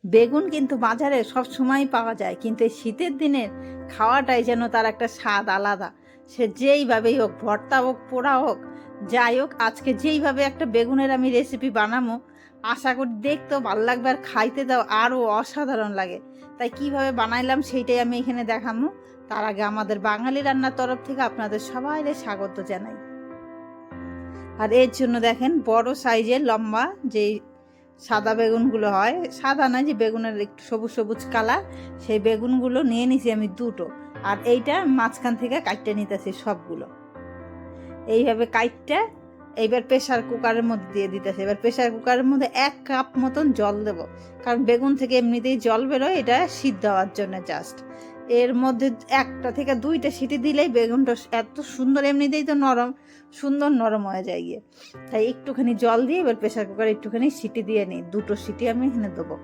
বেগুন কিন্তু বাজারে সব সময় পাওয়া যায়, কিন্তু এই শীতের দিনের খাওয়াটাই যেন তার একটা স্বাদ আলাদা। সে যেইভাবেই হোক, ভর্তা হোক, পোড়া হোক, যাই হোক, আজকে যেইভাবে একটা বেগুনের আমি রেসিপি বানাবো, আশা করি দেখতেও ভালো লাগবে আর খাইতে দাও আরও অসাধারণ লাগে। তাই কিভাবে বানাইলাম সেইটাই আমি এখানে দেখাবো। তার আগে আমাদের বাঙালি রান্নার তরফ থেকে আপনাদের সবাইকে স্বাগত জানাই। আর এর জন্য দেখেন বড় সাইজের লম্বা যে সাদা বেগুনগুলো হয়, সাদা না, যে বেগুনের একটু সবুজ সবুজ কালার, সেই বেগুনগুলো নিয়ে নিছি আমি দুটো। আর এইটা মাঝখান থেকে কাটতে নিতেছি সবগুলো। এইভাবে কাটতে এইবার প্রেশার কুকারের মধ্যে দিয়ে দিতেছি। এবার প্রেশার কুকারের মধ্যে 1 কাপ মতন জল দেব, কারণ বেগুন থেকে এমনিতেই জল বেরোয়, এটা সিদ্ধ হওয়ার জন্য জাস্ট। এর মধ্যে 1টা থেকে 2টা সিটি দিলেই বেগুনটা এত সুন্দর, এমনিতেই তো নরম, সুন্দর নরম হয়ে যায় গিয়ে। তাই একটুখানি জল দিয়ে এবার প্রেশার কুকারে একটুখানি সিটি দিয়ে নিই। 2টো সিটি আমি এখানে দেবো।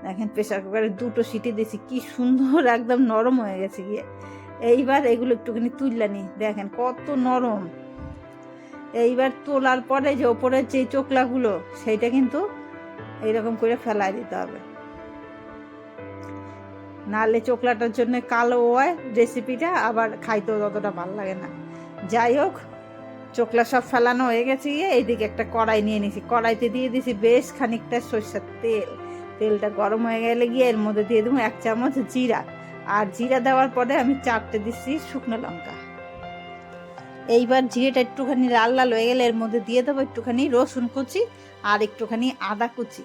দেখেন প্রেশার কুকারে 2টো সিটি দিয়েছি, কি সুন্দর একদম নরম হয়ে গেছে গিয়ে। এইবার এগুলো একটুখানি তুললে নিই, দেখেন কত নরম। এইবার তোলার পরে যে ওপরের যে চোকলাগুলো, সেইটা কিন্তু এইরকম করে ফেলাই দিতে হবে, নাহলে চোকলাটার জন্য কালো হয় রেসিপিটা, আবার খাইতেও ততটা ভালো লাগে না। যাই হোক, চোকলা সব ফেলানো হয়ে গেছে গিয়ে এইদিকে একটা কড়াই নিয়ে নিছি। কড়াইতে দিয়ে দিছি বেশ খানিকটা সরষের তেল। তেলটা গরম হয়ে গেলে গিয়ে এর মধ্যে দিয়ে দেবো 1 চামচ জিরা। আর জিরা দেওয়ার পরে আমি 4টে দিচ্ছি শুকনো লঙ্কা। এইবার জিরেটা একটুখানি লাল লাল হয়ে গেলে এর মধ্যে দিয়ে দেবো একটুখানি রসুন কুচি আর একটুখানি আদা কুচি।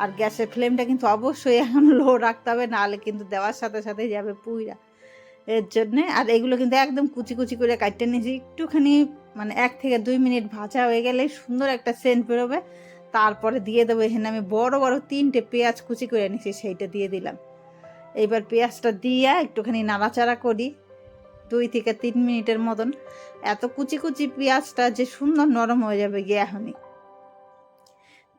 আর গ্যাসের ফ্লেমটা কিন্তু অবশ্যই এখন লো রাখতে হবে, নাহলে কিন্তু দেওয়ার সাথে সাথে যাবে পুইরা। এর জন্যে আর এগুলো কিন্তু একদম কুচি কুচি করে কাটতে নিয়েছি। একটুখানি মানে 1 থেকে 2 মিনিট ভাজা হয়ে গেলে সুন্দর একটা সেন্ট বেরোবে। তারপরে দিয়ে দেবো এখানে আমি বড় বড় 3টে পেঁয়াজ কুচি করে নিয়েছি, সেইটা দিয়ে দিলাম। এইবার পেঁয়াজটা দিয়ে একটুখানি নাড়াচাড়া করি 2 থেকে 3 মিনিটের মতন। এত কুচি কুচি পেঁয়াজটা যে সুন্দর নরম হয়ে যাবে গিয়ে এখনই।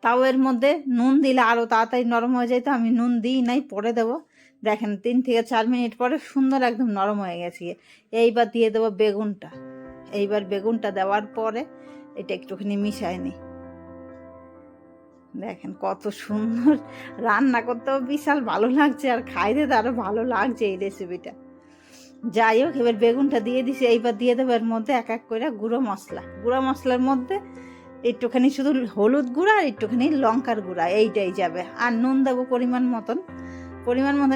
তাও এর মধ্যে নুন দিলে আরও তাড়াতাড়ি নরম হয়ে যায়, তো আমি নুন দিই নাই, পরে দেবো। দেখেন 3 থেকে 4 মিনিট পরে সুন্দর একদম নরম হয়ে গেছে। এইবার দিয়ে দেবো বেগুনটা। এইবার বেগুনটা দেওয়ার পরে এটা একটুখানি মিশাই নিই। দেখেন কত সুন্দর, রান্না করতেও বিশাল ভালো লাগছে আর খাইতে তো আরও ভালো লাগছে এই রেসিপিটা। যাই হোক, এবার বেগুনটা দিয়ে দিছি। এইবার দিয়ে দেবো এর মধ্যে এক এক করে গুঁড়ো মশলা। গুঁড়ো মশলার মধ্যে একটুখানি শুধু হলুদ গুঁড়া আর একটুখানি লঙ্কার গুঁড়া, এইটাই যাবে। আর নুন দেবো পরিমাণ মতন।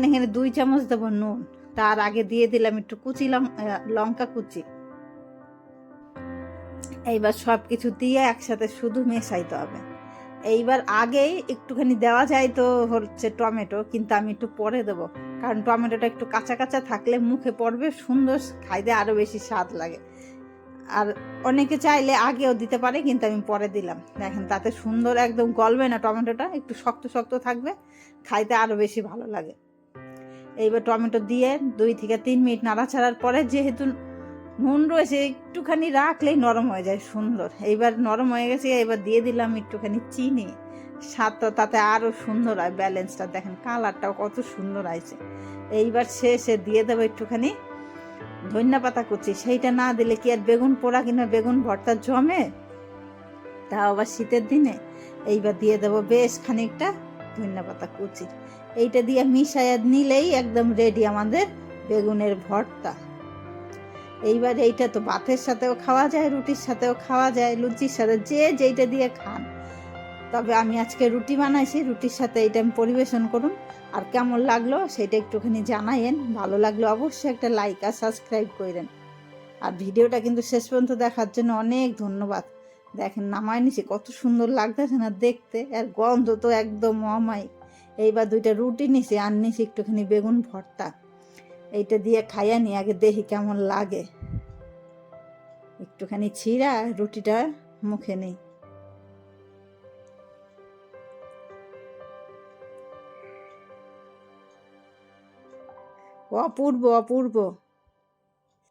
এখানে 2 চামচ দেবো নুন। তার আগে দিয়ে দিলাম একটু কুচি লঙ্কা কুচি। এইবার সব কিছু দিয়ে একসাথে শুধু মেশাইতে হবে। এইবার আগেই একটুখানি দেওয়া যায় তো হচ্ছে টমেটো, কিন্তু আমি একটু পরে দেবো, কারণ টমেটোটা একটু কাঁচা কাঁচা থাকলে মুখে পড়বে, সুন্দর খাইতে আরও বেশি স্বাদ লাগে। আর অনেকে চাইলে আগেও দিতে পারে, কিন্তু আমি পরে দিলাম। দেখেন তাতে সুন্দর একদম গলবে না, টমেটোটা একটু শক্ত শক্ত থাকবে, খাইতে আরও বেশি ভালো লাগে। এইবার টমেটো দিয়ে 2 থেকে 3 মিনিট নাড়াচাড়ার পরে, যেহেতু নুন রয়েছে একটুখানি রাখলেই নরম হয়ে যায় সুন্দর। এইবার নরম হয়ে গেছে, এবার দিয়ে দিলাম একটুখানি চিনি। স্বাদটা তাতে আরও সুন্দর হয়, ব্যালেন্সটা দেখেন, কালারটাও কত সুন্দর আছে। এইবার শেষে দিয়ে দেবো একটুখানি ধনিয়া পাতা কুচি। সেইটা না দিলে কি আর বেগুন পোড়া কিংবা বেগুন ভর্তা জমে, তাও আবার শীতের দিনে। এইবার দিয়ে দেবো বেশ খানিকটা ধনিয়া পাতা কুচি। এইটা দিয়ে মিশাইয়া নিলেই একদম রেডি আমাদের বেগুনের ভর্তা। এইবার এইটা তো ভাতের সাথেও খাওয়া যায়, রুটির সাথেও খাওয়া যায়, লুচির সাথে, যে যেইটা দিয়ে খান। তবে আমি আজকে রুটি বানাইছি, রুটির সাথে এইটা আমি পরিবেশন করুন। আর কেমন লাগলো সেটা একটুখানি জানাইন। ভালো লাগলো অবশ্যই একটা লাইক আর সাবস্ক্রাইব করেন। আর ভিডিওটা কিন্তু শেষ পর্যন্ত দেখার জন্য অনেক ধন্যবাদ। দেখেন নামায় নিছি, কত সুন্দর লাগতেছে না দেখতে, আর গন্ধ তো একদম অমায়িক। এইবার 2টা রুটি নিছি আর নিছি একটুখানি বেগুন ভর্তা। এইটা দিয়ে খাইয়া নি, আগে দেখি কেমন লাগে। একটুখানি ছিঁড়া রুটিটা মুখে নেই। অপূর্ব অপূর্ব।